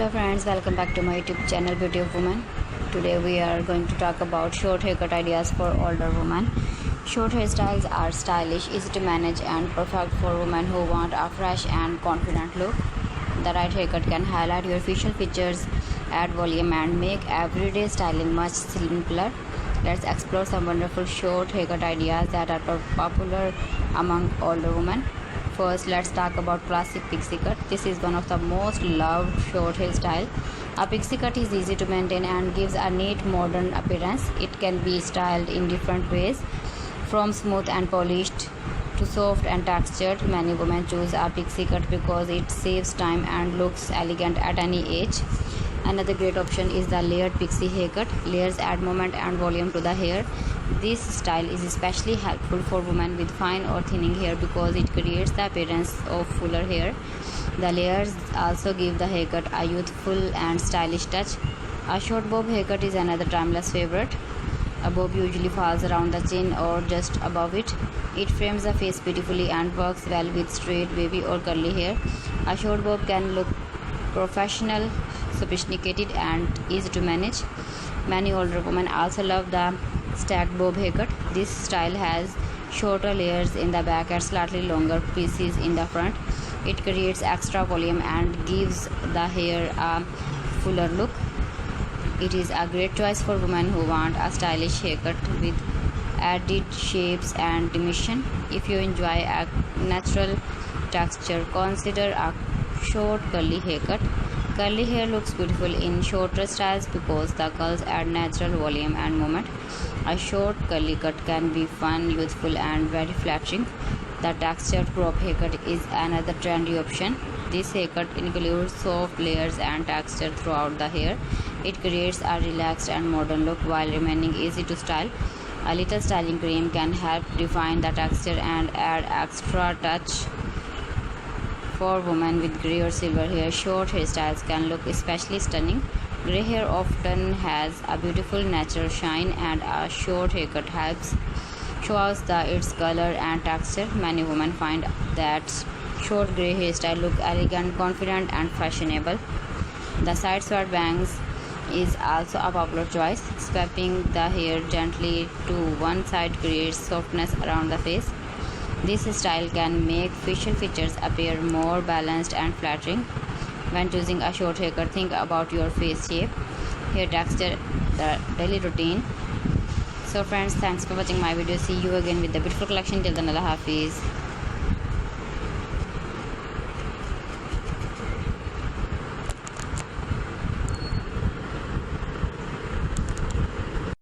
Hello friends, welcome back to my YouTube channel Beauty of Woman. Today we are going to talk about short haircut ideas for older women. Short hairstyles are stylish, easy to manage and perfect for women who want a fresh and confident look. The right haircut can highlight your facial features, add volume and make everyday styling much simpler. Let's explore some wonderful short haircut ideas that are popular among older women. First, let's talk about classic pixie cut. This is one of the most loved short hairstyle. A pixie cut is easy to maintain and gives a neat modern appearance. It can be styled in different ways, from smooth and polished to soft and textured. Many women choose a pixie cut because it saves time and looks elegant at any age. Another great option is the layered pixie haircut. Layers add movement and volume to the hair. This style is especially helpful for women with fine or thinning hair because it creates the appearance of fuller hair. The layers also give the haircut a youthful and stylish touch. A short bob haircut is another timeless favorite. A bob usually falls around the chin or just above it. It frames the face beautifully and works well with straight, wavy or curly hair. A short bob can look professional, sophisticated and easy to manage. Many older women also love the stacked bob haircut. This style has shorter layers in the back and slightly longer pieces in the front. It creates extra volume and gives the hair a fuller look. It is a great choice for women who want a stylish haircut with added shapes and dimension. If you enjoy a natural texture, consider a short curly haircut. Curly hair looks beautiful in shorter styles because the curls add natural volume and movement. A short curly cut can be fun, youthful and very flattering. The textured crop haircut is another trendy option. This haircut includes soft layers and texture throughout the hair. It creates a relaxed and modern look while remaining easy to style. A little styling cream can help define the texture and add extra touch. For women with grey or silver hair, short hairstyles can look especially stunning. Grey hair often has a beautiful natural shine and a short haircut helps shows its color and texture. Many women find that short grey hairstyle look elegant, confident and fashionable. The side swept bangs is also a popular choice. Sweeping the hair gently to one side creates softness around the face. This style can make facial features appear more balanced and flattering. When choosing a short haircut, think about your face shape, hair texture, the daily routine. So friends, thanks for watching my video. See you again with the beautiful collection. Till then, Allah Hafiz.